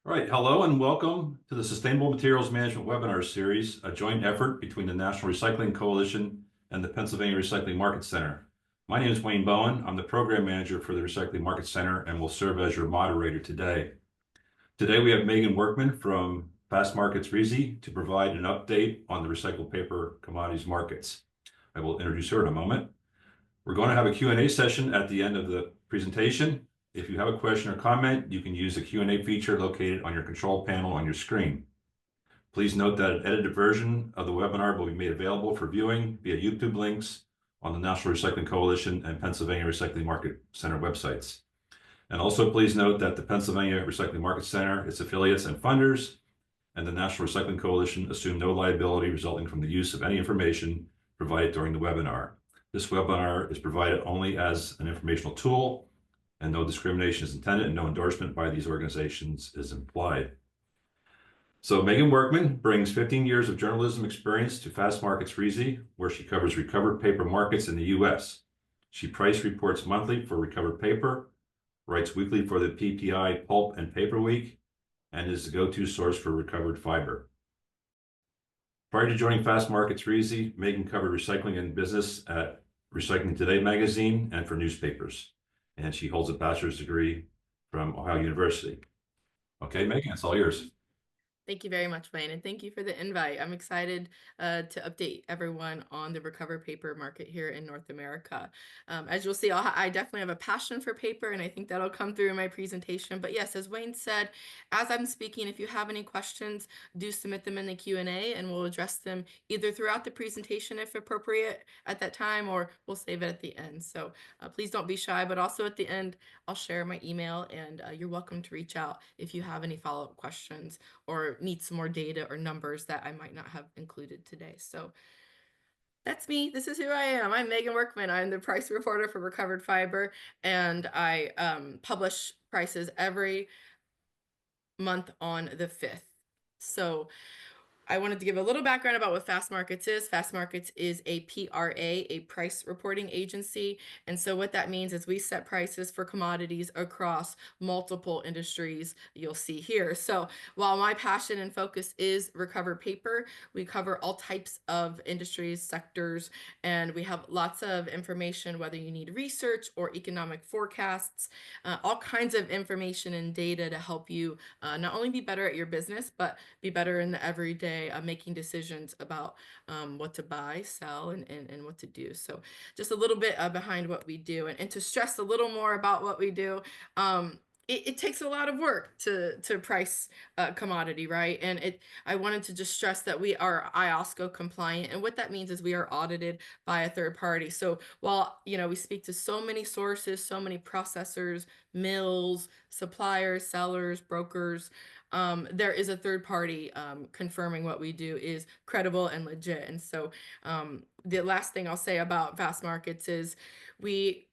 All right, hello and welcome to the Sustainable Materials Management Webinar Series, a joint effort between the National Recycling Coalition and the Pennsylvania Recycling Market Center. My name is Wayne Bowen. I'm the Program Manager for the Recycling Market Center and will serve as your moderator today. Today we have Megan Workman from Fastmarkets-RISI to provide an update on the recycled paper commodities markets. I will introduce her in a moment. We're going to have a Q&A session at the end of the presentation. If you have a question or comment, you can use the Q&A feature located on your control panel on your screen. Please note that an edited version of the webinar will be made available for viewing via YouTube links on the National Recycling Coalition and Pennsylvania Recycling Market Center websites. And also please note that the Pennsylvania Recycling Market Center, its affiliates and funders, and the National Recycling Coalition assume no liability resulting from the use of any information provided during the webinar. This webinar is provided only as an informational tool, and no discrimination is intended and no endorsement by these organizations is implied. So Megan Workman brings 15 years of journalism experience to Fastmarkets-RISI, where she covers recovered paper markets in the U.S. She price reports monthly for recovered paper, writes weekly for the PPI Pulp and Paper Week, and is the go-to source for recovered fiber. Prior to joining Fastmarkets-RISI, Megan covered recycling and business at Recycling Today magazine and for newspapers. And she holds a bachelor's degree from Ohio University. Okay, Megan, it's all yours. Thank you very much, Wayne, and thank you for the invite. I'm excited to update everyone on the recovered paper market here in North America. As you'll see, I definitely have a passion for paper, and I think that'll come through in my presentation. But yes, as Wayne said, as I'm speaking, if you have any questions, do submit them in the Q&A, and we'll address them either throughout the presentation if appropriate at that time, or we'll save it at the end. So please don't be shy, but also at the end, I'll share my email, and you're welcome to reach out if you have any follow-up questions or need some more data or numbers that I might not have included today. So that's me. This is who I am. I'm Megan Workman. I'm the price reporter for recovered fiber, and I publish prices every month on the 5th. So I wanted to give a little background about what Fast Markets is. Fast Markets is a PRA, a price reporting agency. And so what that means is we set prices for commodities across multiple industries you'll see here. So while my passion and focus is recovered paper, we cover all types of industries, sectors, and we have lots of information, whether you need research or economic forecasts, all kinds of information and data to help you not only be better at your business, but be better in the everyday making decisions about what to buy, sell, and what to do. So just a little bit behind what we do. And to stress a little more about what we do, it takes a lot of work to price commodity, right? And I wanted to just stress that we are IOSCO compliant, and what that means is we are audited by a third party. So while we speak to so many sources, so many processors, mills, suppliers, sellers, brokers, there is a third party confirming what we do is credible and legit. And so the last thing I'll say about Fast Markets is we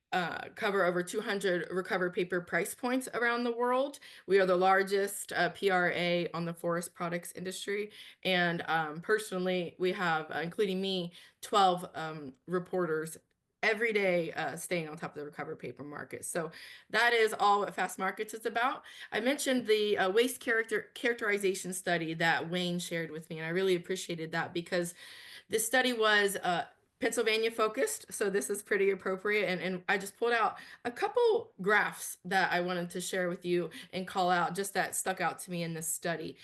cover over 200 recovered paper price points around the world. We are the largest PRA on the forest products industry. And personally, we have, including me, 12 reporters every day staying on top of the recovered paper market. So that is all what Fast Markets is about. I mentioned the waste characterization study that Wayne shared with me, and I really appreciated that because this study was Pennsylvania focused, so this is pretty appropriate. And I just pulled out a couple graphs that I wanted to share with you and call out just that stuck out to me in this study.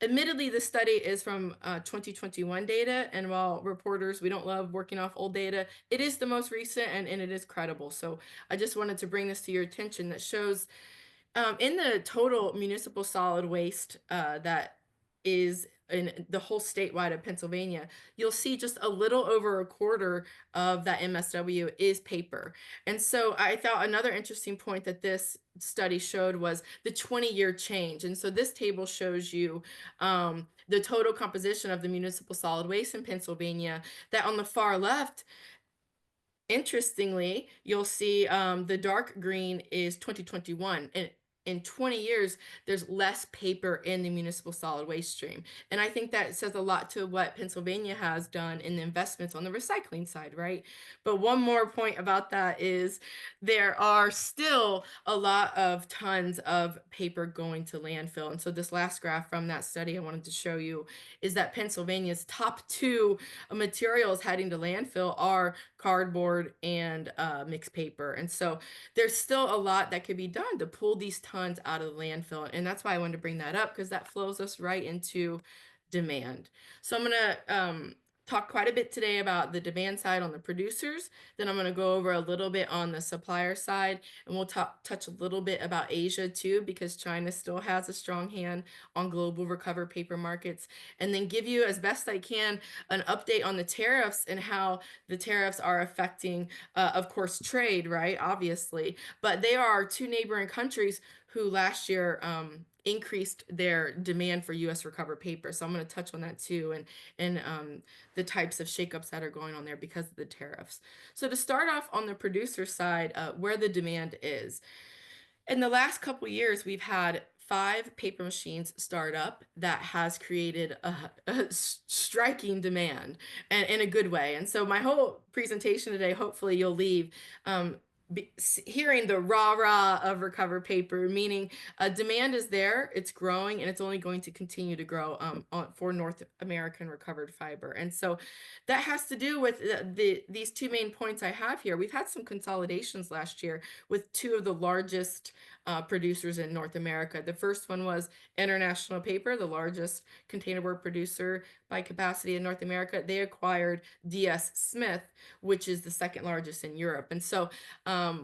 Admittedly, the study is from 2021 data, and while reporters, we don't love working off old data, it is the most recent and it is credible. So I just wanted to bring this to your attention that shows in the total municipal solid waste that is in the whole statewide of Pennsylvania, you'll see just a little over a quarter of that MSW is paper. And so I thought another interesting point that this study showed was the 20-year change. And so this table shows you the total composition of the municipal solid waste in Pennsylvania, that on the far left, interestingly, you'll see the dark green is 2021. And in 20 years, there's less paper in the municipal solid waste stream. And I think that says a lot to what Pennsylvania has done in the investments on the recycling side, right? But one more point about that is there are still a lot of tons of paper going to landfill. And so this last graph from that study I wanted to show you is that Pennsylvania's top two materials heading to landfill are cardboard and mixed paper. And so there's still a lot that could be done to pull these tons out of the landfill. And that's why I wanted to bring that up, because that flows us right into demand. So I'm going to talk quite a bit today about the demand side on the producers. Then I'm going to go over a little bit on the supplier side, and we'll touch a little bit about Asia too, because China still has a strong hand on global recovered paper markets, and then give you, as best I can, an update on the tariffs and how the tariffs are affecting, of course, trade, right? Obviously, but they are two neighboring countries who last year increased their demand for U.S. recovered paper. So I'm going to touch on that too, and the types of shakeups that are going on there because of the tariffs. So to start off on the producer side, where the demand is. In the last couple years, we've had 5 paper machines start up that has created a striking demand, and in a good way. And so my whole presentation today, hopefully you'll leave hearing the rah-rah of recovered paper, meaning demand is there, it's growing, and it's only going to continue to grow for North American recovered fiber. And so that has to do with these two main points I have here. We've had some consolidations last year with 2 of the largest producers in North America. The first one was International Paper, the largest containerboard producer by capacity in North America. They acquired DS Smith, which is the second largest in Europe. And so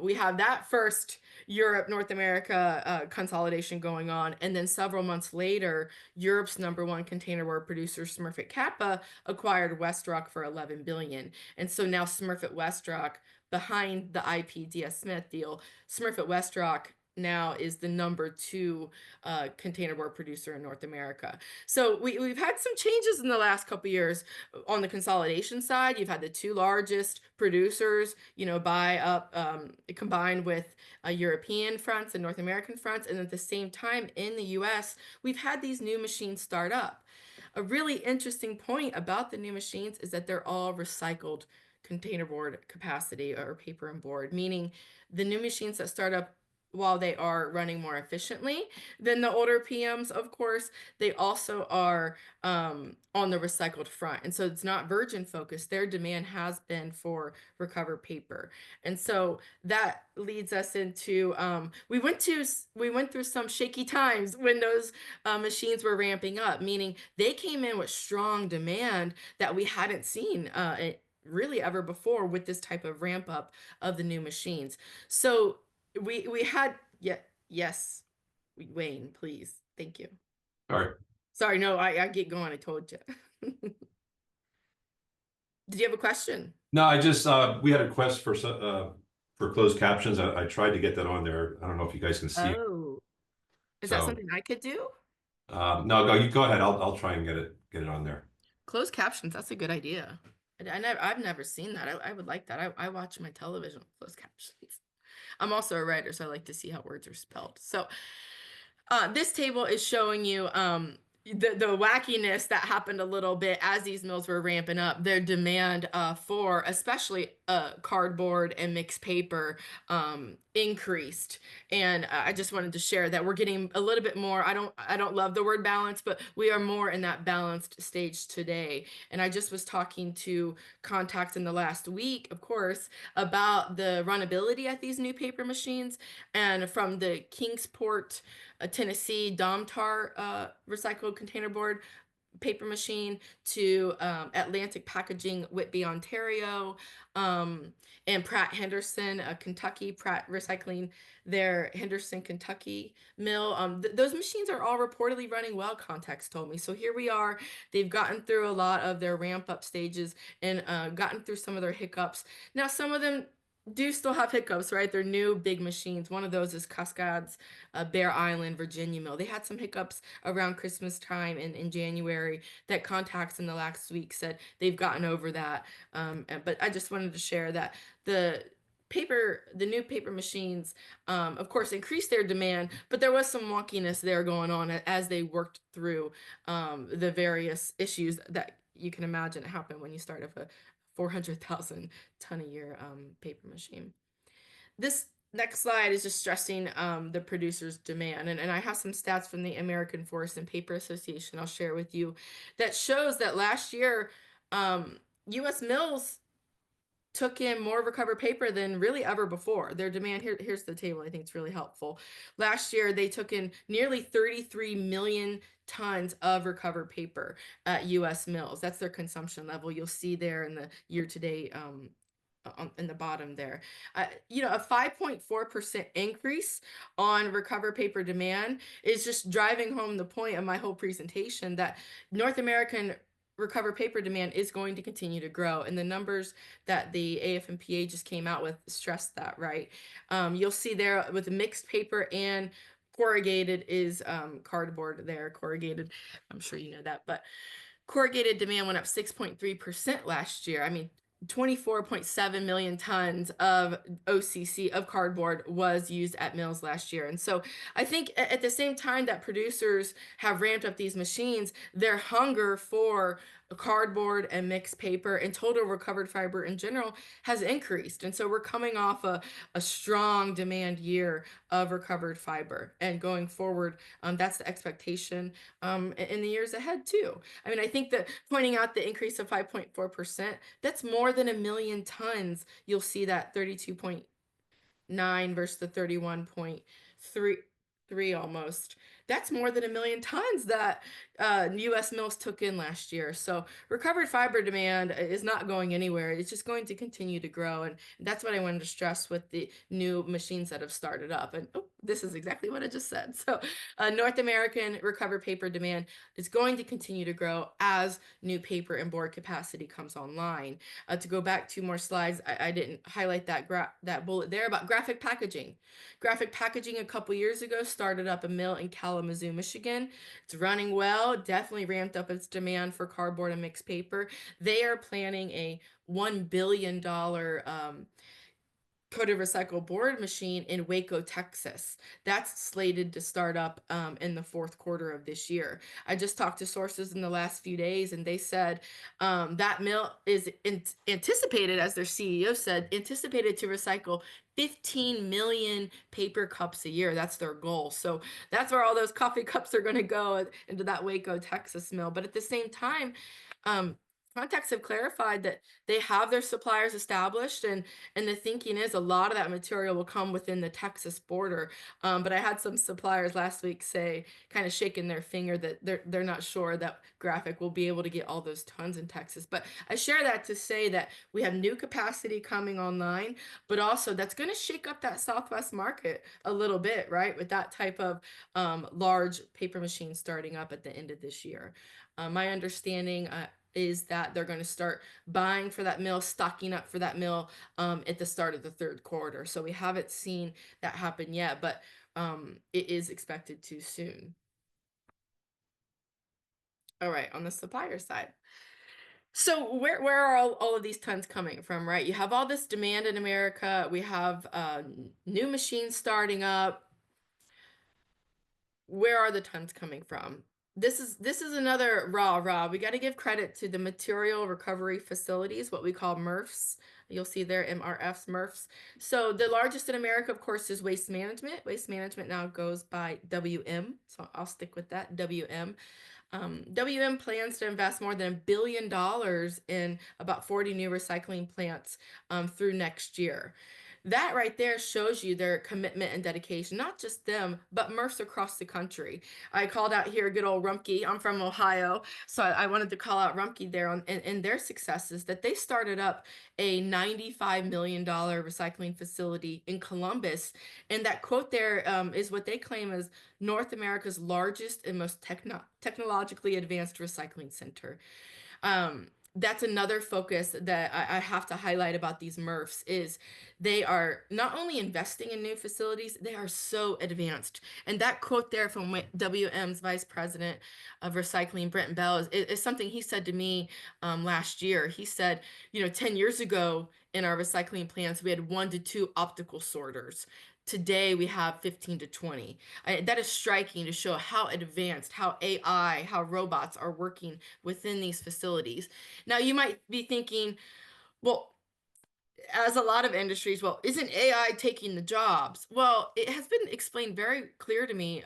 we have that first Europe, North America consolidation going on. And then several months later, Europe's #1 containerboard producer, Smurfit Kappa, acquired WestRock for $11 billion. And so now Smurfit WestRock, behind the IP DS Smith deal, Smurfit WestRock now is the #2 containerboard producer in North America. So we've had some changes in the last couple years on the consolidation side. You've had the 2 largest producers, buy up, combined with European fronts and North American fronts. And at the same time, in the US, we've had these new machines start up. A really interesting point about the new machines is that they're all recycled containerboard capacity or paper and board, meaning the new machines that start up, while they are running more efficiently than the older PMs, of course, they also are on the recycled front. And so it's not virgin focused. Their demand has been for recovered paper. And so that leads us into, we went through some shaky times when those machines were ramping up, meaning they came in with strong demand that we hadn't seen really ever before with this type of ramp up of the new machines. So we had, yes, Wayne, please. Thank you. All right. Sorry, no, I get going. I told you. Did you have a question? No, I just we had a request for closed captions. I tried to get that on there. I don't know if you guys can see it. Oh, is that something I could do? No, you go ahead. I'll try and get it on there. Closed captions, that's a good idea. I've never seen that. I would like that. I watch my television with closed captions. I'm also a writer, so I like to see how words are spelled. So this table is showing you the wackiness that happened a little bit as these mills were ramping up. Their demand for especially cardboard and mixed paper increased, and I just wanted to share that we're getting a little bit more. I don't love the word balance, but we are more in that balanced stage today. And I just was talking to contacts in the last week, of course, about the runnability at these new paper machines, and from the Kingsport, Tennessee Domtar recycled containerboard paper machine to Atlantic Packaging, Whitby, Ontario, and Pratt Henderson, Kentucky, Pratt Recycling, their Henderson, Kentucky mill. Those machines are all reportedly running well, Context told me. So here we are. They've gotten through a lot of their ramp up stages and gotten through some of their hiccups. Now, some of them do still have hiccups, right? They're new big machines. One of those is Cascades, Bear Island, Virginia mill. They had some hiccups around Christmas time in January that contacts in the last week said they've gotten over that. But I just wanted to share that the the new paper machines, of course, increased their demand, but there was some wonkiness there going on as they worked through the various issues that you can imagine happen when you start up a 400,000 ton a year paper machine. This next slide is just stressing the producer's demand. And I have some stats from the American Forest and Paper Association I'll share with you that shows that last year, U.S. mills took in more recovered paper than really ever before. Their demand, here's the table, I think it's really helpful. Last year, they took in nearly 33 million tons of recovered paper at U.S. mills. That's their consumption level. You'll see there in the year-to-date in the bottom there. You know, a 5.4% increase on recovered paper demand is just driving home the point of my whole presentation that North American recovered paper demand is going to continue to grow. And the numbers that the AF&PA just came out with stress that, right? You'll see there with mixed paper and corrugated is cardboard there, corrugated. I'm sure you know that, but corrugated demand went up 6.3% last year. I mean, 24.7 million tons of OCC of cardboard was used at mills last year. And so I think at the same time that producers have ramped up these machines, their hunger for cardboard and mixed paper and total recovered fiber in general has increased. And so we're coming off a strong demand year of recovered fiber. And going forward, that's the expectation in the years ahead too. I mean, I think that pointing out the increase of 5.4%, that's more than 1 million tons. You'll see that 32.9 versus the 31.3 almost. That's more than 1 million tons that U.S. mills took in last year. So recovered fiber demand is not going anywhere. It's just going to continue to grow. And that's what I wanted to stress with the new machines that have started up. And this is exactly what I just said. So North American recovered paper demand is going to continue to grow as new paper and board capacity comes online. To go back 2 more slides, I didn't highlight that bullet there about graphic packaging. Graphic packaging a couple years ago started up a mill in Kalamazoo, Michigan. It's running well, definitely ramped up its demand for cardboard and mixed paper. They are planning a $1 billion coated recycled board machine in Waco, Texas. That's slated to start up in the 4th quarter of this year. I just talked to sources in the last few days, and they said that mill is anticipated, as their CEO said, anticipated to recycle 15 million paper cups a year. That's their goal. So that's where all those coffee cups are going to go, into that Waco, Texas mill. But at the same time, contacts have clarified that they have their suppliers established, and the thinking is a lot of that material will come within the Texas border. But I had some suppliers last week say, kind of shaking their finger, that they're not sure that Graphic will be able to get all those tons in Texas. But I share that to say that we have new capacity coming online, but also that's going to shake up that Southwest market a little bit, right? With that type of large paper machine starting up at the end of this year. My understanding is that they're going to start buying for that mill, stocking up for that mill at the start of the 3rd quarter. So we haven't seen that happen yet, but it is expected to soon. All right, on the supplier side. So where are all of these tons coming from, right? You have all this demand in America. We have new machines starting up. Where are the tons coming from? This is another raw. We got to give credit to the material recovery facilities, what we call MRFs. You'll see there MRFs, MRFs. So the largest in America, of course, is Waste Management. Waste Management now goes by WM, so I'll stick with that, WM. WM plans to invest more than $1 billion in about 40 new recycling plants through next year. That right there shows you their commitment and dedication, not just them, but MRFs across the country. I called out here good old Rumpke. I'm from Ohio, so I wanted to call out Rumpke there in their successes, that they started up a $95 million recycling facility in Columbus. And that quote there is what they claim is North America's largest and most technologically advanced recycling center. that's another focus that I have to highlight about these MRFs is they are not only investing in new facilities, they are so advanced. And that quote there from WM's Vice President of Recycling, Brenton Bell, is something he said to me last year. He said, 10 years ago in our recycling plants, we had 1 to 2 optical sorters. Today we have 15 to 20. That is striking to show how advanced, how AI, how robots are working within these facilities. Now, you might be thinking, well, as a lot of industries, well, isn't AI taking the jobs? Well, it has been explained very clear to me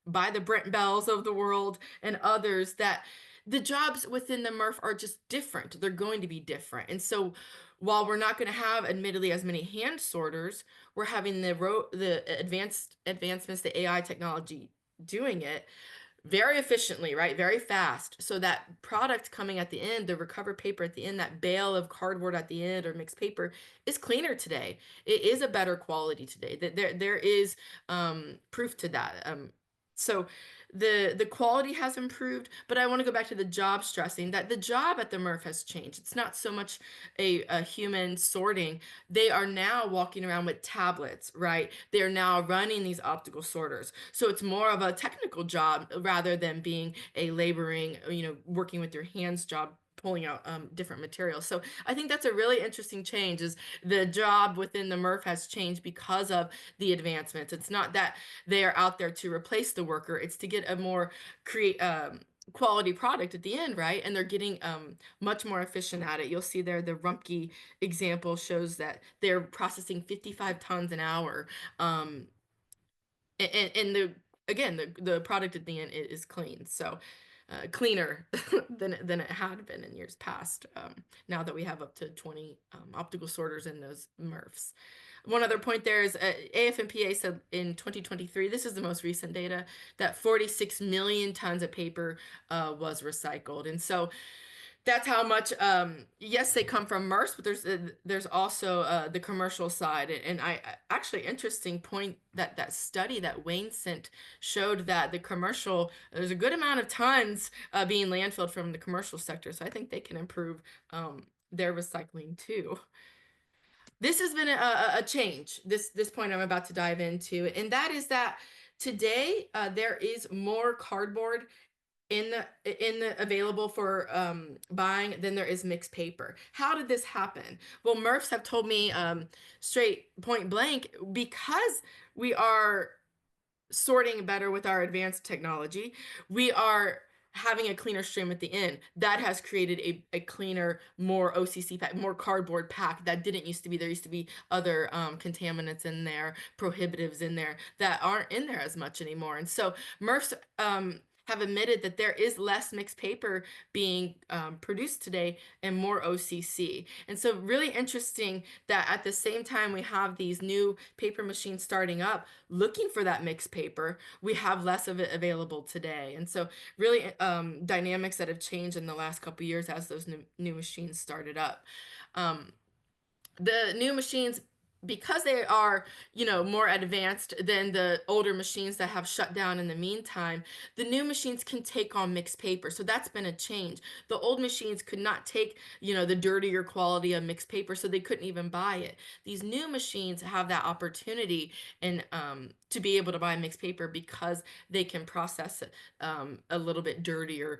by the Brent Bells of the world and others that the jobs within the MRF are just different. They're going to be different. And so while we're not going to have admittedly as many hand sorters, we're having the advancements, the AI technology doing it very efficiently, right? Very fast. So that product coming at the end, the recovered paper at the end, that bale of cardboard at the end or mixed paper is cleaner today. It is a better quality today. That there is proof to that. So the quality has improved, but I want to go back to the job stressing that the job at the MRF has changed. It's not so much a human sorting. They are now walking around with tablets, right? They are now running these optical sorters. So it's more of a technical job rather than being a laboring, working with your hands job, pulling out different materials. So I think that's a really interesting change is the job within the MRF has changed because of the advancements. It's not that they are out there to replace the worker. It's to get a more quality product at the end, right? And they're getting much more efficient at it. You'll see there the Rumpke example shows that they're processing 55 tons an hour. And the product at the end is clean. So cleaner than it had been in years past. Now that we have up to 20 optical sorters in those MRFs. One other point there is AF&PA said in 2023, this is the most recent data, that 46 million tons of paper was recycled. And so that's how much, yes, they come from MRFs, but there's also the commercial side. And actually interesting point that study that Wayne sent showed that there's a good amount of tons being landfilled from the commercial sector. So I think they can improve their recycling too. This has been a change, this point I'm about to dive into, and that is that today there is more cardboard in the available for buying than there is mixed paper. How did this happen? Well, MRFs have told me straight point blank, because we are sorting better with our advanced technology, we are having a cleaner stream at the end. That has created a cleaner, more OCC pack, more cardboard pack that didn't used to be. There used to be other contaminants in there, prohibitives in there that aren't in there as much anymore. And so MRFs have admitted that there is less mixed paper being produced today and more OCC. And so really interesting that at the same time we have these new paper machines starting up looking for that mixed paper, we have less of it available today. And so really dynamics that have changed in the last couple of years as those new machines started up. The new machines, because they are, more advanced than the older machines that have shut down in the meantime, the new machines can take on mixed paper. So that's been a change. The old machines could not take, the dirtier quality of mixed paper, so they couldn't even buy it. These new machines have that opportunity and to be able to buy mixed paper because they can process it a little bit dirtier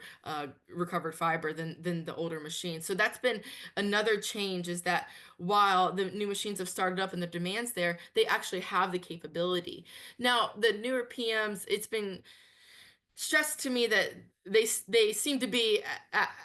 recovered fiber than the older machines. So that's been another change, is that while the new machines have started up and the demands there, they actually have the capability. Now, the newer PMs, it's been stressed to me that they seem to be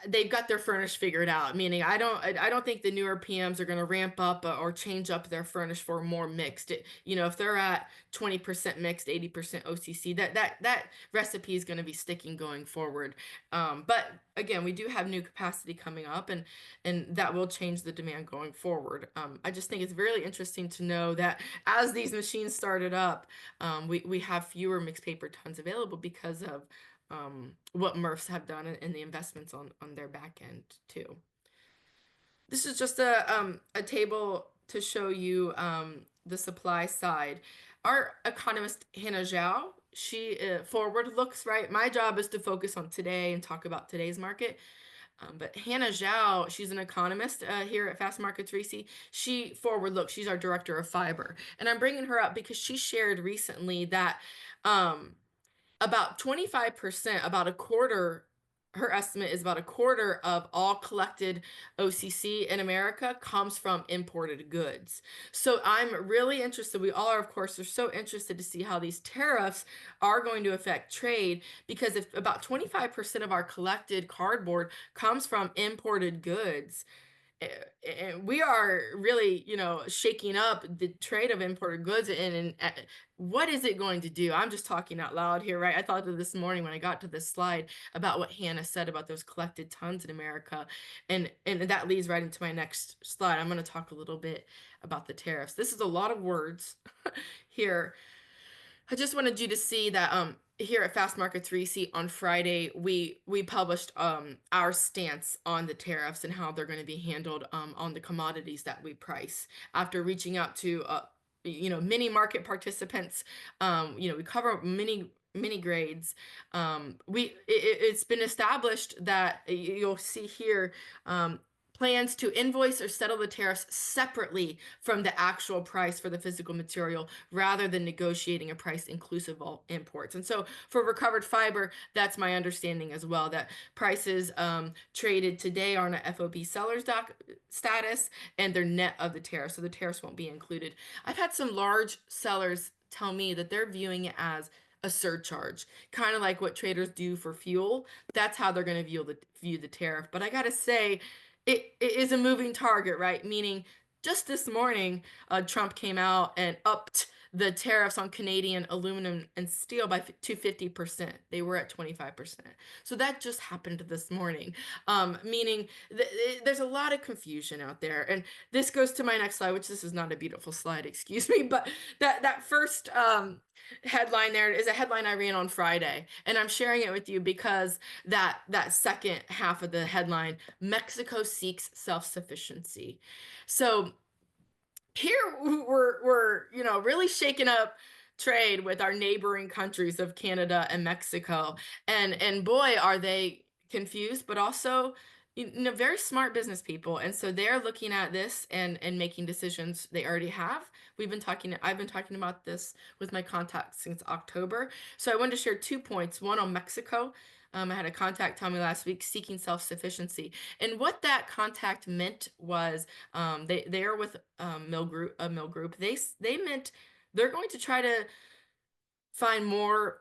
they've got their furnish figured out, meaning I don't think the newer PMs are going to ramp up or change up their furnish for more mixed. If they're at 20% mixed, 80% OCC, that recipe is going to be sticking going forward. But again, we do have new capacity coming up, and that will change the demand going forward. I just think it's really interesting to know that as these machines started up, we have fewer mixed paper tons available because of what MRFs have done and the investments on their back end too. This is just a table to show you the supply side. Our economist Hannah Zhao, she forward looks, right? My job is to focus on today and talk about today's market. But Hannah Zhao, she's an economist here at Fastmarkets-RISI. She forward look, she's our director of fiber. And I'm bringing her up because she shared recently that about 25%, about a quarter, her estimate is about a quarter of all collected OCC in America comes from imported goods. So I'm really interested. We all are, of course, are so interested to see how these tariffs are going to affect trade, because if about 25% of our collected cardboard comes from imported goods, and we are really, shaking up the trade of imported goods. And what is it going to do? I'm just talking out loud here, right? I thought of this morning when I got to this slide about what Hannah said about those collected tons in America. And that leads right into my next slide. I'm going to talk a little bit about the tariffs. This is a lot of words here. I just wanted you to see that here at Fastmarkets-RISI on Friday, we published our stance on the tariffs and how they're going to be handled on the commodities that we price. After reaching out to many market participants, we cover many grades. It's been established that you'll see here plans to invoice or settle the tariffs separately from the actual price for the physical material, rather than negotiating a price inclusive of all imports. And so for recovered fiber, that's my understanding as well, that prices traded today are on a FOB seller's doc status, and they're net of the tariff, so the tariffs won't be included. I've had some large sellers tell me that they're viewing it as a surcharge, kind of like what traders do for fuel. That's how they're going to view the tariff. But I got to say, it is a moving target, right? Meaning, just this morning, Trump came out and upped the tariffs on Canadian aluminum and steel to 50%. They were at 25%. So that just happened this morning, meaning there's a lot of confusion out there. And this goes to my next slide, which this is not a beautiful slide, excuse me, but that first headline there is a headline I ran on Friday, and I'm sharing it with you because that second half of the headline, Mexico seeks self-sufficiency. So here we're really shaking up trade with our neighboring countries of Canada and Mexico, and boy, are they confused, but also very smart business people. And so they're looking at this and making decisions. They already have. I've been talking about this with my contacts since October. So I wanted to share 2 points. One on Mexico. I had a contact tell me last week, seeking self-sufficiency. And what that contact meant was they are with a mill group. They meant they're going to try to find more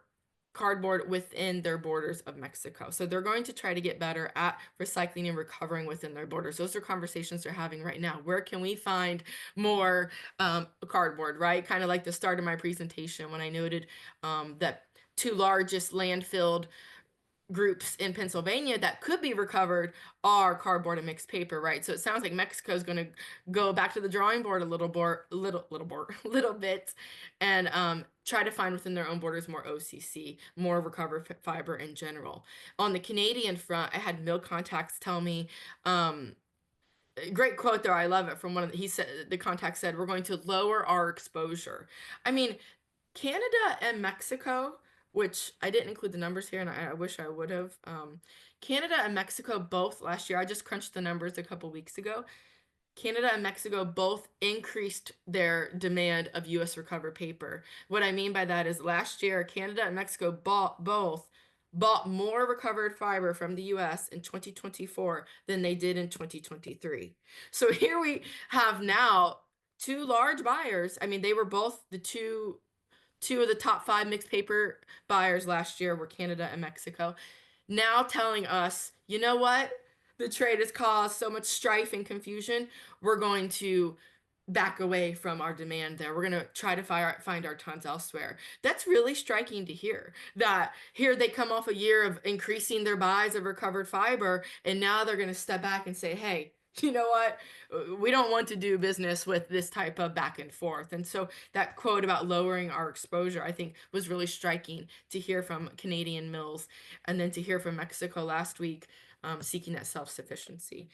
cardboard within their borders of Mexico. So they're going to try to get better at recycling and recovering within their borders. Those are conversations they're having right now. Where can we find more cardboard, right? Kind of like the start of my presentation when I noted that 2 largest landfilled groups in Pennsylvania that could be recovered are cardboard and mixed paper, right? So it sounds like Mexico is going to go back to the drawing board a little bit, and try to find within their own borders more OCC, more recovered fiber in general. On the Canadian front, I had mill contacts tell me, great quote there, I love it, from the contact said, we're going to lower our exposure. I mean, Canada and Mexico, which I didn't include the numbers here, and I wish I would have. Canada and Mexico both last year, I just crunched the numbers a couple weeks ago. Canada and Mexico both increased their demand of U.S. recovered paper. What I mean by that is last year, Canada and Mexico both bought more recovered fiber from the U.S. in 2024 than they did in 2023. So here we have now 2 large buyers. I mean, they were both the two of the top 5 mixed paper buyers last year were Canada and Mexico. Now telling us, you know what? The trade has caused so much strife and confusion. We're going to back away from our demand there. We're going to try to find our tons elsewhere. That's really striking to hear, that here they come off a year of increasing their buys of recovered fiber, and now they're going to step back and say, hey, you know what? We don't want to do business with this type of back and forth. And so that quote about lowering our exposure, I think, was really striking to hear from Canadian mills, and then to hear from Mexico last week, seeking that self-sufficiency.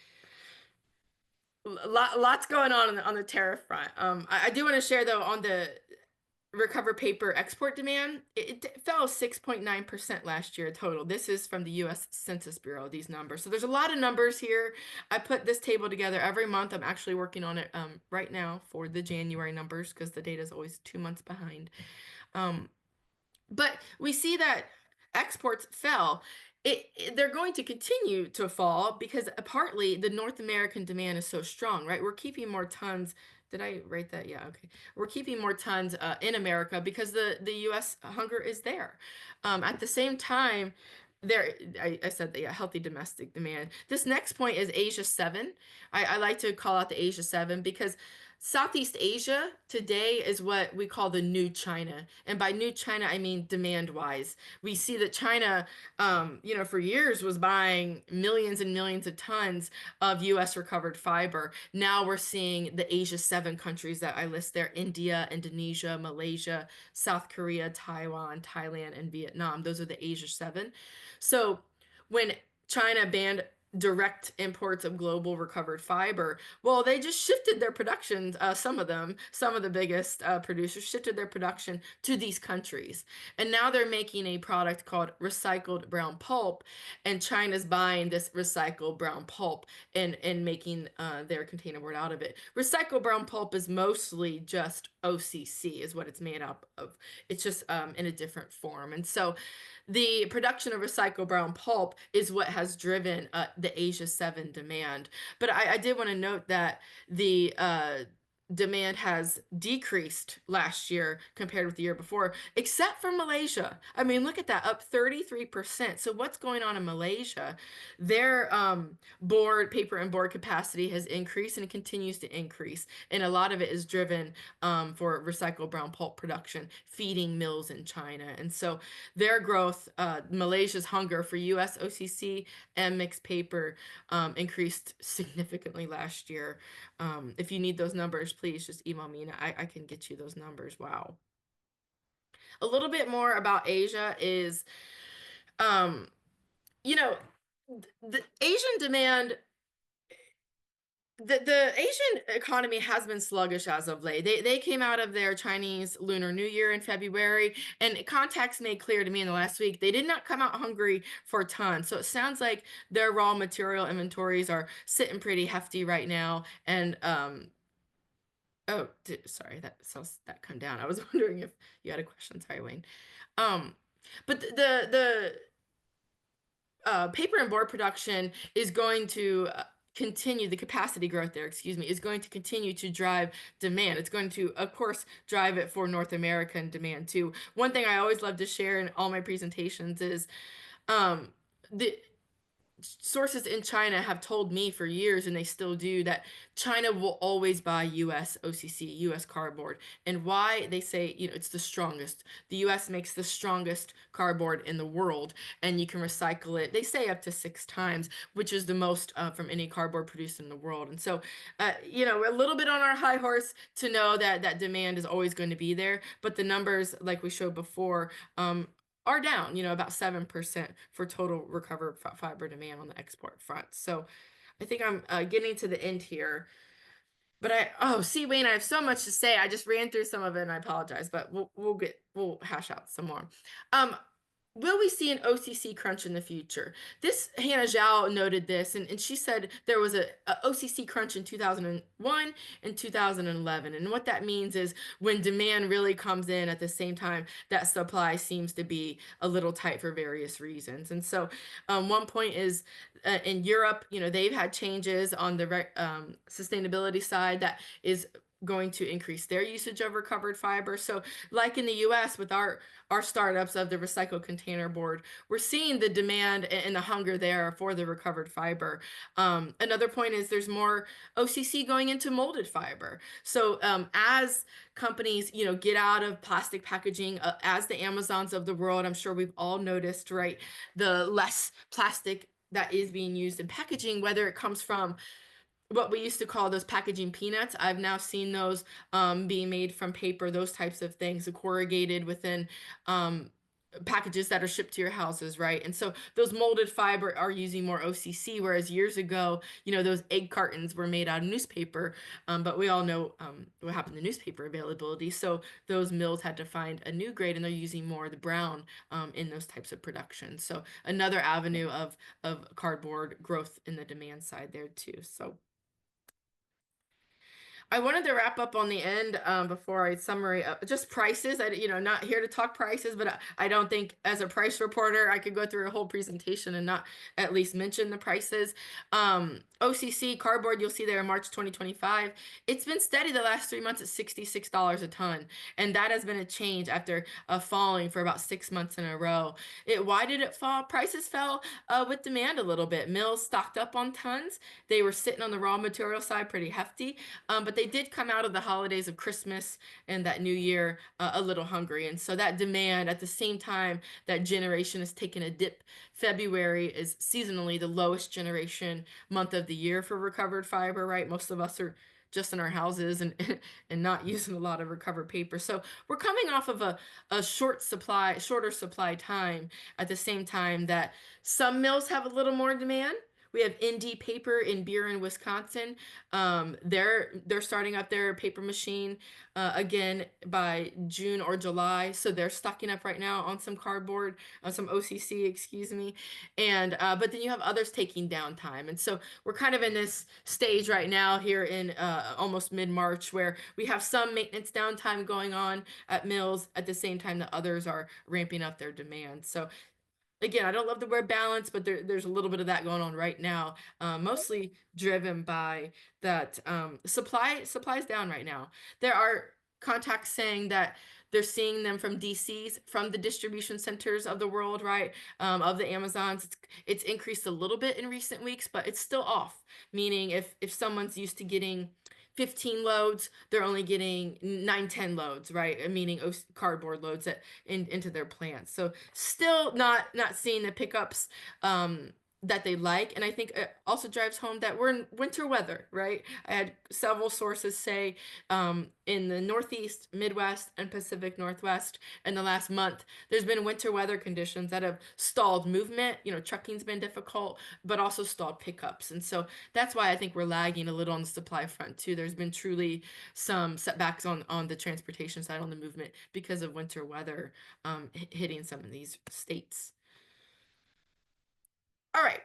Lots going on the tariff front. I do want to share, though, on the recovered paper export demand, it fell 6.9% last year total. This is from the US Census Bureau, these numbers. So there's a lot of numbers here. I put this table together every month. I'm actually working on it right now for the January numbers because the data is always 2 months behind. But we see that exports fell. They're going to continue to fall because partly the North American demand is so strong, right? We're keeping more tons. Did I write that? Yeah, okay. We're keeping more tons in America because the U.S. hunger is there. At the same time, I said that, yeah, healthy domestic demand. This next point is Asia 7. I like to call out the Asia 7 because Southeast Asia today is what we call the new China. And by new China, I mean demand wise. We see that China, for years was buying millions and millions of tons of US recovered fiber. Now we're seeing the Asia 7 countries that I list there: India, Indonesia, Malaysia, South Korea, Taiwan, Thailand, and Vietnam. Those are the Asia 7. So when China banned direct imports of global recovered fiber, well, they just shifted their production. Some of the biggest producers shifted their production to these countries. And now they're making a product called recycled brown pulp. And China's buying this recycled brown pulp and making their containerboard out of it. Recycled brown pulp is mostly just OCC, is what it's made up of. It's just in a different form. And so the production of recycled brown pulp is what has driven the Asia 7 demand. But I did want to note that the demand has decreased last year compared with the year before, except for Malaysia. I mean, look at that, up 33%. So what's going on in Malaysia? Their paper and board capacity has increased and it continues to increase. And a lot of it is driven for recycled brown pulp production, feeding mills in China. And so their growth, Malaysia's hunger for US OCC and mixed paper increased significantly last year. If you need those numbers, please just email me and I can get you those numbers. Wow. A little bit more about Asia is, um, the Asian demand, the Asian economy has been sluggish as of late. They came out of their Chinese Lunar New Year in February, and contacts made clear to me in the last week they did not come out hungry for tons. So it sounds like their raw material inventories are sitting pretty hefty right now. And oh, sorry, that come down. I was wondering if you had a question. Sorry, Wayne. Um, but the paper and board production is going to continue, the capacity growth there, excuse me, is going to continue to drive demand. It's going to, of course, drive it for North American demand too. One thing I always love to share in all my presentations is the sources in China have told me for years, and they still do, that China will always buy US OCC, US cardboard. And why? They say, it's the strongest. The US makes the strongest cardboard in the world, and you can recycle it, they say, up to 6 times, which is the most from any cardboard produced in the world. And so, a little bit on our high horse to know that that demand is always going to be there. But the numbers, like we showed before, are down, about 7% for total recovered fiber demand on the export front. So I think I'm getting to the end here. But see, Wayne, I have so much to say. I just ran through some of it and I apologize, but we'll hash out some more. Will we see an OCC crunch in the future? This Hannah Zhao noted this, and she said there was a OCC crunch in 2001 and 2011. And what that means is when demand really comes in at the same time that supply seems to be a little tight for various reasons. And so one point is in Europe, they've had changes on the sustainability side that is going to increase their usage of recovered fiber. So like in the US with our startups of the recycled container board, we're seeing the demand and the hunger there for the recovered fiber. Another point is there's more OCC going into molded fiber. So as companies, get out of plastic packaging, as the Amazons of the world, I'm sure we've all noticed, right, the less plastic that is being used in packaging, whether it comes from what we used to call those packaging peanuts. I've now seen those being made from paper, those types of things, corrugated within packages that are shipped to your houses, right? And so those molded fiber are using more OCC, whereas years ago, those egg cartons were made out of newspaper. But we all know what happened to newspaper availability. So those mills had to find a new grade, and they're using more of the brown in those types of production. So another avenue of cardboard growth in the demand side there too. So I wanted to wrap up on the end before I summary just prices. Not here to talk prices, but I don't think as a price reporter I could go through a whole presentation and not at least mention the prices. OCC cardboard, you'll see there in March 2025. It's been steady the last 3 months at $66 a ton, and that has been a change after falling for about 6 months in a row. Why did it fall? Prices fell with demand a little bit. Mills stocked up on tons. They were sitting on the raw material side pretty hefty. But they did come out of the holidays of Christmas and that New Year a little hungry. And so that demand, at the same time that generation has taken a dip, February is seasonally the lowest generation month of the year for recovered fiber, right? Most of us are just in our houses and and not using a lot of recovered paper. So we're coming off of a shorter supply time at the same time that some mills have a little more demand. We have ND Paper in Buren, Wisconsin. They're starting up their paper machine again by June or July, so they're stocking up right now on some cardboard, some OCC, excuse me. And but then you have others taking downtime, and so we're kind of in this stage right now here in almost mid-March where we have some maintenance downtime going on at mills at the same time that others are ramping up their demand. So again, I don't love the word balance, but there's a little bit of that going on right now, mostly driven by that supply's down right now. There are contacts saying that they're seeing them from DCs, from the distribution centers of the world, right? Of the Amazons. It's increased a little bit in recent weeks, but it's still off. Meaning if someone's used to getting 15 loads, they're only getting 9, 10 loads, right? Meaning cardboard loads into their plants. So still not seeing the pickups that they like. And I think it also drives home that we're in winter weather, right? I had several sources say in the Northeast, Midwest, and Pacific Northwest in the last month, there's been winter weather conditions that have stalled movement. Trucking's been difficult, but also stalled pickups. And so that's why I think we're lagging a little on the supply front too. There's been truly some setbacks on the transportation side, on the movement, because of winter weather hitting some of these states. All right,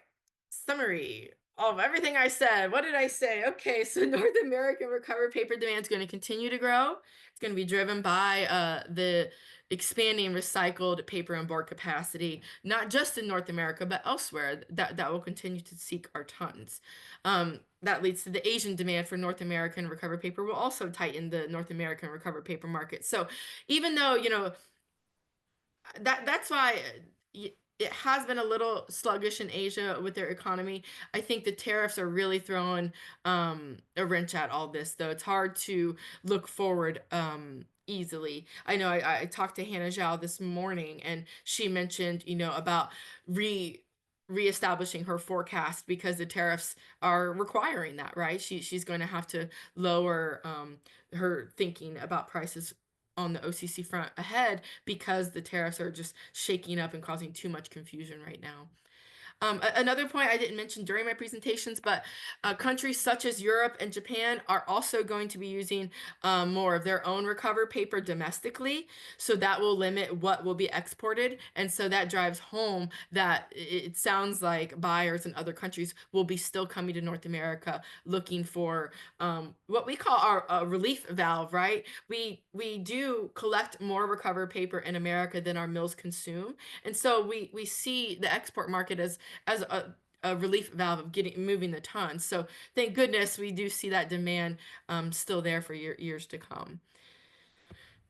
summary of everything I said. What did I say? Okay, so North American recovered paper demand is going to continue to grow. It's going to be driven by the expanding recycled paper and board capacity, not just in North America, but elsewhere that will continue to seek our tons. That leads to the Asian demand for North American recovered paper will also tighten the North American recovered paper market. So even though, that's why it has been a little sluggish in Asia with their economy. I think the tariffs are really throwing a wrench at all this, though. It's hard to look forward easily. I know I talked to Hannah Zhao this morning, and she mentioned, about reestablishing her forecast because the tariffs are requiring that, right? She's going to have to lower her thinking about prices on the OCC front ahead because the tariffs are just shaking up and causing too much confusion right now. Another point I didn't mention during my presentations, but countries such as Europe and Japan are also going to be using more of their own recovered paper domestically. So that will limit what will be exported. And so that drives home that it sounds like buyers in other countries will be still coming to North America looking for what we call our relief valve, right? We do collect more recovered paper in America than our mills consume. And so we see the export market as a relief valve of moving the tons. So thank goodness we do see that demand still there for years to come.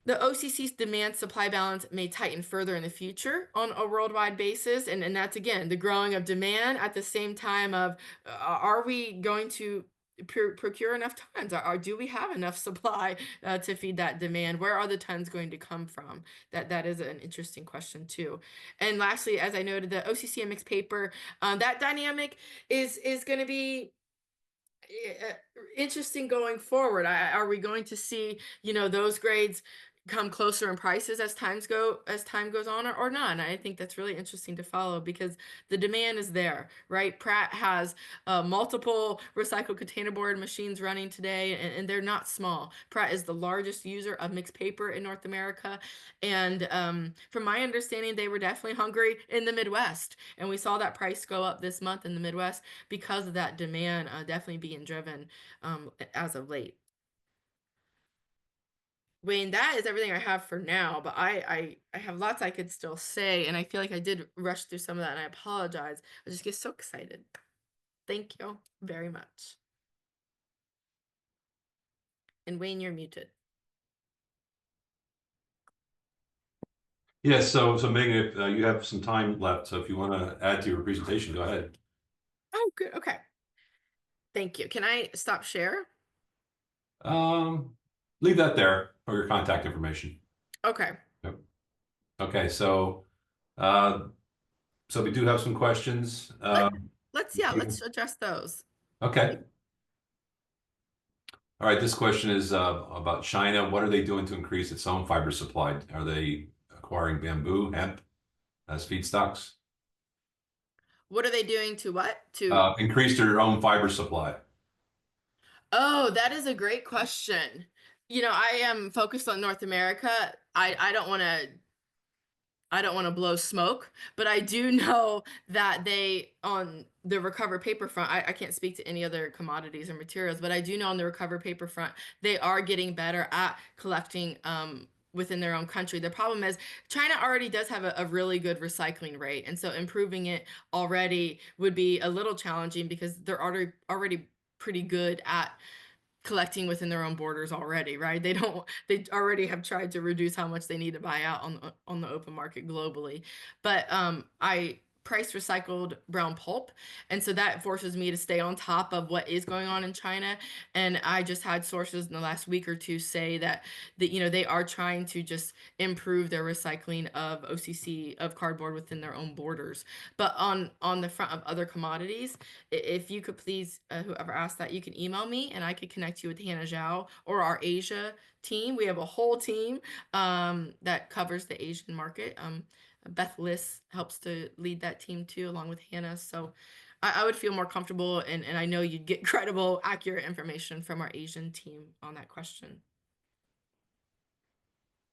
The OCC's demand supply balance may tighten further in the future on a worldwide basis. And that's again, the growing of demand at the same time of are we going to procure enough tons? Or do we have enough supply to feed that demand? Where are the tons going to come from? That is an interesting question too. And lastly, as I noted, the OCC and mixed paper, that dynamic is going to be interesting going forward. Are we going to see, those grades come closer in prices as time goes on, or not. And I think that's really interesting to follow because the demand is there, right? Pratt has multiple recycled containerboard machines running today, and they're not small. Pratt is the largest user of mixed paper in North America, and from my understanding, they were definitely hungry in the Midwest, and we saw that price go up this month in the Midwest because of that demand definitely being driven as of late. Wayne, that is everything I have for now, but I have lots I could still say, and I feel like I did rush through some of that, and I apologize. I just get so excited. Thank you very much. And Wayne, you're muted. Yes, so Megan, if you have some time left, so if you want to add to your presentation, go ahead. Oh, good. Okay. Thank you. Can I stop share? Um, Leave that there for your contact information. Okay. Yep. Okay, uh, so we do have some questions. Let, let's address those. Okay. All right, this question is about China. What are they doing to increase its own fiber supply? Are they acquiring bamboo, hemp as feedstocks? What are they doing to what? To Increase their own fiber supply. Oh, that is a great question. I am focused on North America. I don't want to blow smoke, but I do know that they, on the recovered paper front, I can't speak to any other commodities or materials, but I do know on the recovered paper front, they are getting better at collecting within their own country. The problem is China already does have a really good recycling rate, and so improving it already would be a little challenging because they're already pretty good at collecting within their own borders already, right? They already have tried to reduce how much they need to buy out on the open market globally. But I price recycled brown pulp, and so that forces me to stay on top of what is going on in China. And I just had sources in the last week or two say that they are trying to just improve their recycling of OCC of cardboard within their own borders. But on the front of other commodities, if you could please, whoever asked that, you can email me and I could connect you with Hannah Zhao or our Asia team. We have a whole team that covers the Asian market. Beth Liss helps to lead that team too, along with Hannah. So I would feel more comfortable, and I know you'd get credible, accurate information from our Asian team on that question.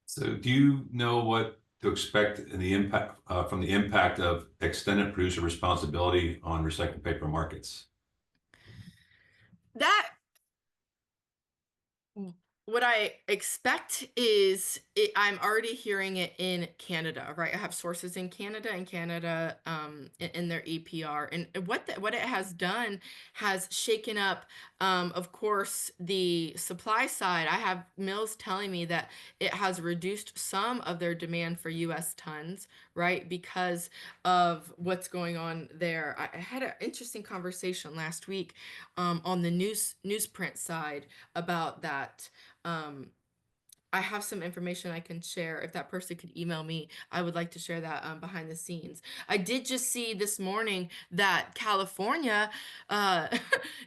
So do you know what to expect in the impact from the impact of extended producer responsibility on recycled paper markets? That What I expect is I'm already hearing it in Canada, right? I have sources in Canada, in their EPR, and what it has done has shaken up, of course, the supply side. I have mills telling me that it has reduced some of their demand for U.S. tons, right, because of what's going on there. I had an interesting conversation last week, on the newsprint side about that. um, I have some information I can share. If that person could email me, I would like to share that behind the scenes. I did just see this morning that California uh,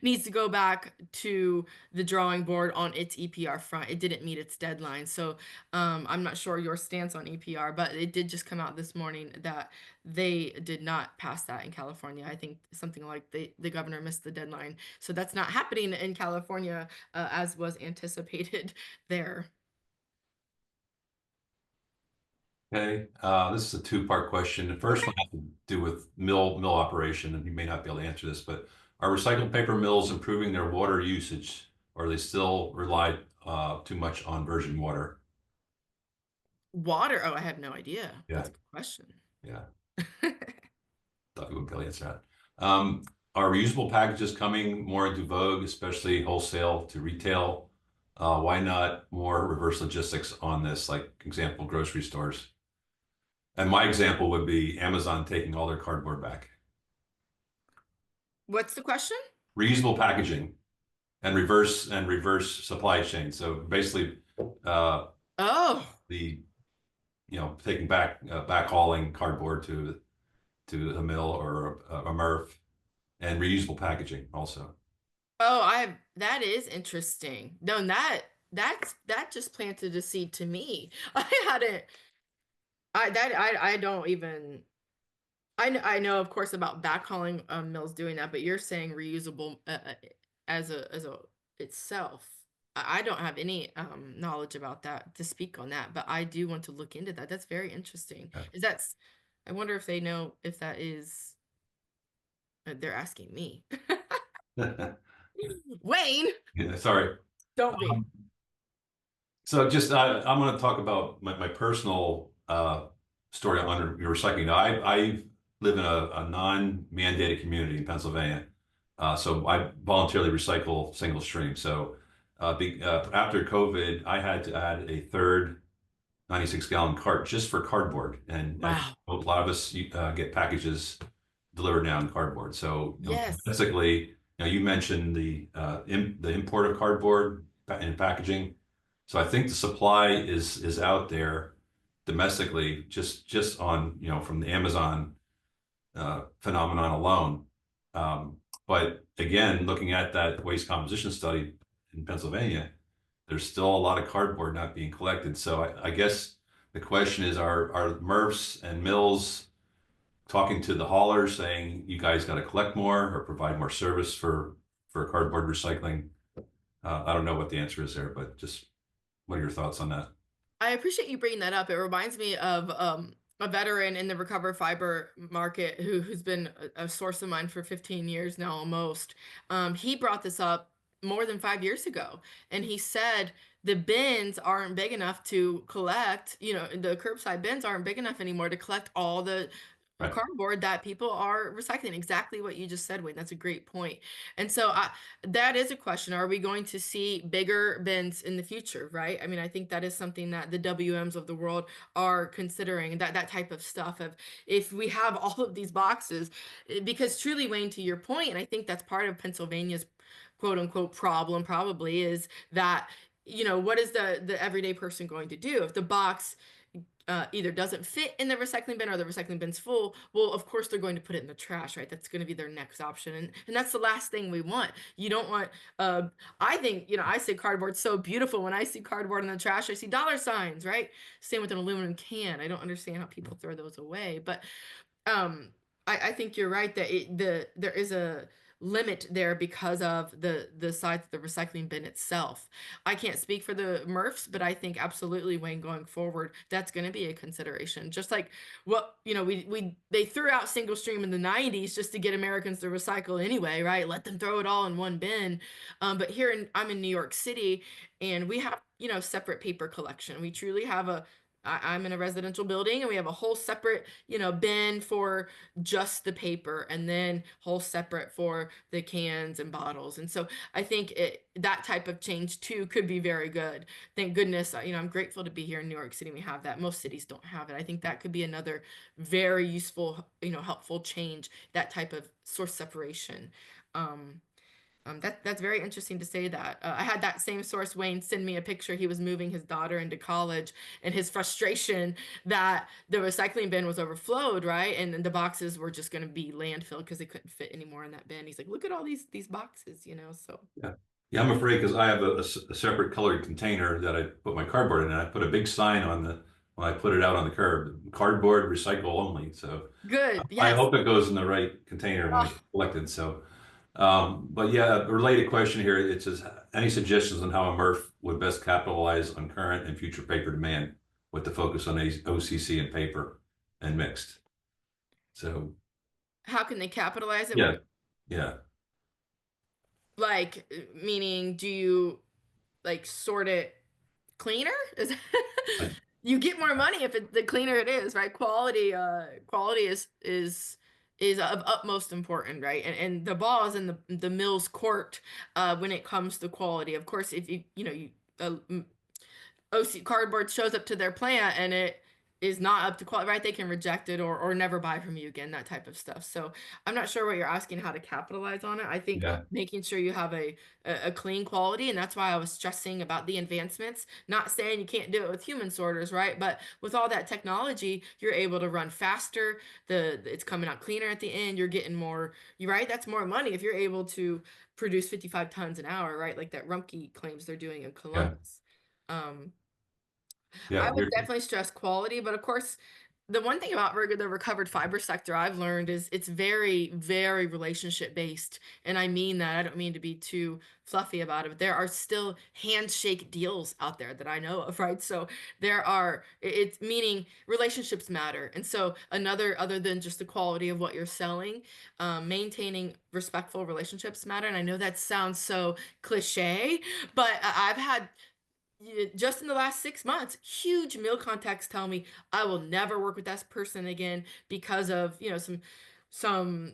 needs to go back to the drawing board on its EPR front. It didn't meet its deadline. So I'm not sure your stance on EPR, but it did just come out this morning that they did not pass that in California. I think something like the governor missed the deadline. So that's not happening in California as was anticipated there. Okay, this is a two-part question. The first one has to do with mill operation, and you may not be able to answer this, but are recycled paper mills improving their water usage, or they still rely too much on virgin water? Water? Oh, I have no idea. Yeah, That's a good question. yeah. Thought you wouldn't be able to answer that. Are reusable packages coming more into vogue, especially wholesale to retail? Why not more reverse logistics on this, like example, grocery stores? And my example would be Amazon taking all their cardboard back. What's the question? Reusable packaging and reverse supply chain. So basically, Oh, the taking backhauling cardboard to a mill or a MRF, and reusable packaging also. oh, that is interesting. No, that that just planted a seed to me. I hadn't I don't even I know, of course, about backhauling, mills doing that, but you're saying reusable, as a itself. I don't have any, knowledge about that to speak on that, but I do want to look into that. That's very interesting. Is that's I wonder if they know if that is they're asking me. Wayne, Yeah, sorry. don't be. Um, So just I'm going to talk about my personal story on recycling. I live in a non-mandated community in Pennsylvania, so I voluntarily recycle single stream. So after COVID, I had to add a third 96-gallon cart just for cardboard, and I Wow. a lot of us get packages delivered now in cardboard. So Yes. basically, you mentioned the import of cardboard and packaging. So I think the supply is out there domestically, just on from the Amazon phenomenon alone. Um, but again, looking at that waste composition study in Pennsylvania, there's still a lot of cardboard not being collected. So I guess the question is, are MRFs and mills talking to the haulers saying you guys got to collect more or provide more service for cardboard recycling? I don't know what the answer is there, but just what are your thoughts on that? I appreciate you bringing that up. It reminds me of a veteran in the recovered fiber market who's been a source of mine for 15 years now almost. He brought this up more than 5 years ago, and he said the bins aren't big enough to collect, the curbside bins aren't big enough anymore to collect all the Right. cardboard that people are recycling. Exactly what you just said, Wayne. That's a great point. And so that is a question. Are we going to see bigger bins in the future, right? I mean, I think that is something that the WMs of the world are considering, that type of stuff of if we have all of these boxes, because truly, Wayne, to your point, and I think that's part of Pennsylvania's quote unquote problem probably is that, what is the everyday person going to do if the box either doesn't fit in the recycling bin or the recycling bin's full? Well, of course they're going to put it in the trash, right? That's going to be their next option, and that's the last thing we want. You don't want. I think I say cardboard's so beautiful. When I see cardboard in the trash, I see dollar signs, right? Same with an aluminum can. I don't understand how people throw those away, but um I think you're right that there is a limit there because of the size of the recycling bin itself. I can't speak for the MRFs, but I think absolutely, Wayne, going forward, that's going to be a consideration. Just like what we they threw out single stream in the 90s just to get Americans to recycle anyway, right? Let them throw it all in one bin. But I'm in New York City, and we have separate paper collection. We truly have I'm in a residential building, and we have a whole separate, bin for just the paper, and then whole separate for the cans and bottles. And so I think that type of change too could be very good. Thank goodness, I'm grateful to be here in New York City. We have that. Most cities don't have it. I think that could be another very useful, helpful change, that type of source separation. Um, that's very interesting to say that. I had that same source, Wayne, send me a picture. He was moving his daughter into college, and his frustration that the recycling bin was overflowed, right? And then the boxes were just going to be landfill because they couldn't fit anymore in that bin. He's like, look at all these boxes, So Yeah. Yeah, I'm afraid because I have a separate colored container that I put my cardboard in, and I put a big sign on when I put it out on the curb, cardboard recycle only. So good. I Yes. hope it goes in the right container when it's Oh, collected. So, but yeah, a related question here. It says, any suggestions on how a MRF would best capitalize on current and future paper demand with the focus on OCC and paper and mixed? So, how can they capitalize it? yeah, yeah. Like, meaning, do you like sort it cleaner? Is I- you get more money if the cleaner it is, right? Quality is of utmost important, right? And the ball is in the mill's court when it comes to quality. Of course, if OC cardboard shows up to their plant and is not up to quality, right? They can reject it or never buy from you again, that type of stuff. So I'm not sure what you're asking how to capitalize on it. I think Yeah, making sure you have a clean quality, and that's why I was stressing about the advancements. Not saying you can't do it with human sorters, right? But with all that technology, you're able to run faster. It's coming out cleaner at the end. You're getting more, you right? That's more money if you're able to produce 55 tons an hour, right? Like that Rumpke claims they're doing in yeah, Columbus. Um, I yeah. would definitely stress quality, but of course, the one thing about the recovered fiber sector I've learned is it's very, very relationship based. And I mean that. I don't mean to be too fluffy about it, but there are still handshake deals out there that I know of, right? So there are, it's meaning relationships matter. And so other than just the quality of what you're selling, maintaining respectful relationships matter. And I know that sounds so cliche, but I've had just in the last 6 months, huge mill contacts tell me I will never work with that person again because of some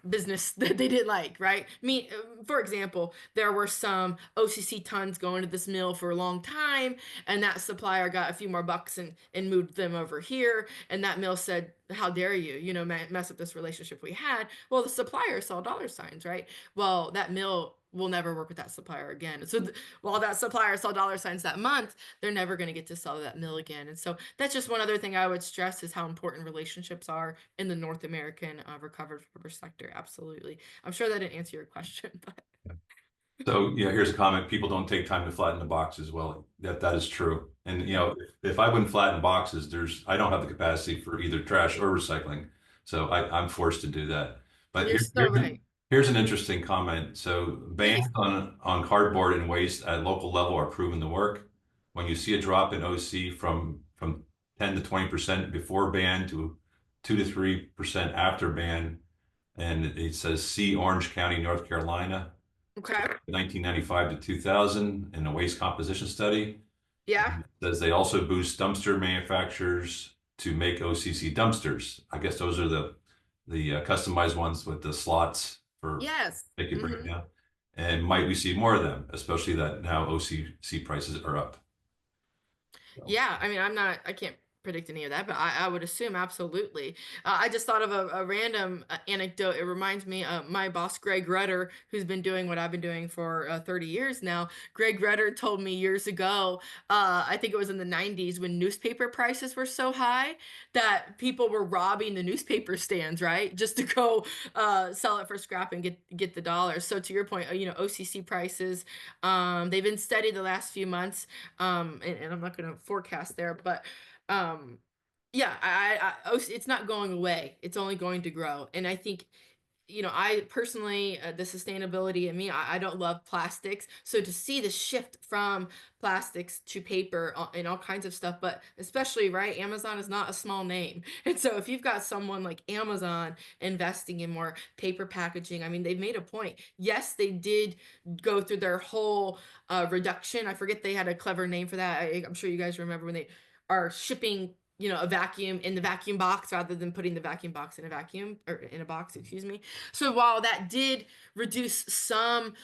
business that they didn't like, right? Me, for example, there were some OCC tons going to this mill for a long time, and that supplier got a few more bucks and moved them over here, and that mill said, "How dare you, mess up this relationship we had?" Well, the supplier saw dollar signs, right? Well, that mill will never work with that supplier again. So while that supplier saw dollar signs that month, they're never going to get to sell that mill again. And so that's just one other thing I would stress is how important relationships are in the North American recovered fiber sector. Absolutely. I'm sure that didn't answer your question, but So yeah, here's a comment. People don't take time to flatten the boxes. Well, that is true. And if I wouldn't flatten boxes, I don't have the capacity for either trash or recycling. So I'm forced to do that. But you're so right. here's an interesting comment. So Please. bans on cardboard and waste at local level are proven to work. When you see a drop in OC from 10 to 20% before ban to 2 to 3% after ban, and it says see Orange County, North Carolina. Okay. 1995 to 2000 in a waste composition study. Yeah. And it says they also boost dumpster manufacturers to make OCC dumpsters. I guess those are the customized ones with the slots for Yes. they can bring it Hmm. down. And might we see more of them, especially that now OCC prices are up. So, Yeah, I mean, I can't predict any of that, but I would assume absolutely. I just thought of a random anecdote. It reminds me of my boss, Greg Rudder, who's been doing what I've been doing for 30 years now. Greg Rudder told me years ago, I think it was in the 90s when newspaper prices were so high that people were robbing the newspaper stands, right? Just to go sell it for scrap and get the dollars. So to your point, OCC prices, they've been steady the last few months, and I'm not going to forecast there, but um, yeah, it's not going away. It's only going to grow, and I think I personally, the sustainability in me, I don't love plastics. So to see the shift from plastics to paper and all kinds of stuff, but especially, right, Amazon is not a small name. And so if you've got someone like Amazon investing in more paper packaging, I mean, they've made a point. Yes, they did go through their whole reduction. I forget they had a clever name for that. I'm sure you guys remember when they are shipping a vacuum in the vacuum box rather than putting the vacuum box in a vacuum or in a box, excuse me. So while that did reduce some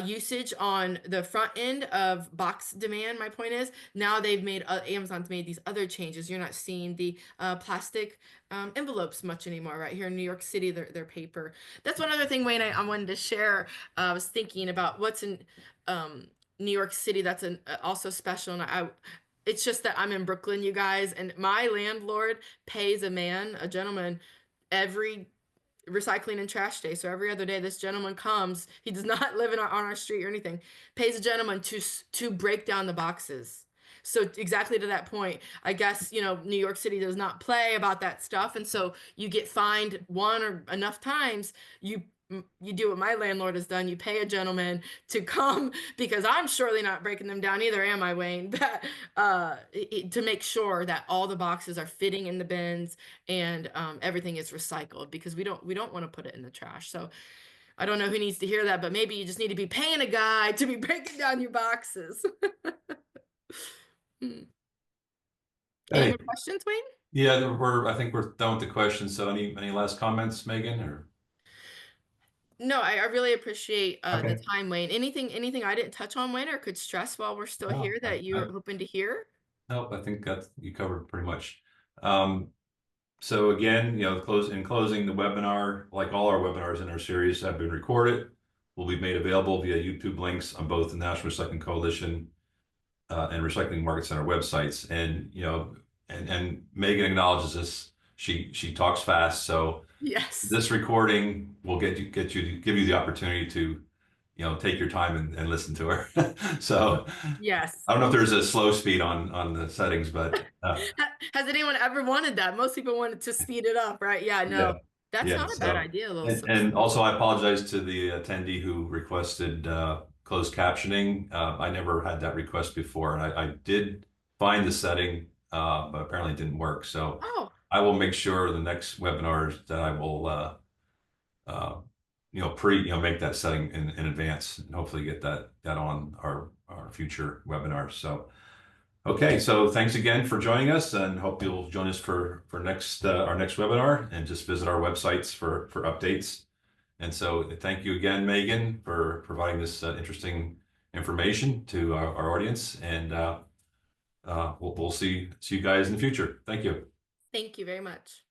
usage on the front end of box demand, my point is now Amazon's made these other changes. You're not seeing the plastic envelopes much anymore, right? Here in New York City, they're paper. That's one other thing, Wayne, I wanted to share. I was thinking about what's in New York City that's also special, and it's just that I'm in Brooklyn, you guys, and my landlord pays a gentleman, every recycling and trash day. So every other day, this gentleman comes. He does not live on our street or anything. Pays a gentleman to break down the boxes. So exactly to that point, I guess New York City does not play about that stuff, and so you get fined one or enough times. You do what my landlord has done. You pay a gentleman to come because I'm surely not breaking them down either, am I, Wayne? That to make sure that all the boxes are fitting in the bins and everything is recycled because we don't want to put it in the trash. So I don't know who needs to hear that, but maybe you just need to be paying a guy to be breaking down your boxes. Hmm. Any hey, more questions, Wayne? yeah, I think we're done with the questions. So any last comments, Megan? Or No, I really appreciate the okay. time, Wayne. Anything I didn't touch on, Wayne, or could stress while we're still No, here that you're hoping to hear? Nope, I think that you covered pretty much. So again, in closing, the webinar, like all our webinars in our series, have been recorded, will be made available via YouTube links on both the National Recycling Coalition and Recycling Market Center websites. And and Megan acknowledges this. She talks fast, so Yes. this recording will give you the opportunity to take your time and listen to her. So Yes. I don't know if there's a slow speed on the settings, but Has anyone ever wanted that? Most people wanted to speed it up, right? Yeah, yeah, no, that's yeah. not a bad So idea, a little and also I apologize to the attendee who requested closed captioning. I never had that request before, and I did find the setting, but apparently it didn't work. So Oh, I will make sure the next webinars that I will uh, make that setting in advance and hopefully get that on our future webinars. So okay, so thanks again for joining us, and hope you'll join us for next our next webinar, and just visit our websites for updates. And so thank you again, Megan, for providing this interesting information to our audience, and we'll see you guys in the future. Thank you. thank you very much.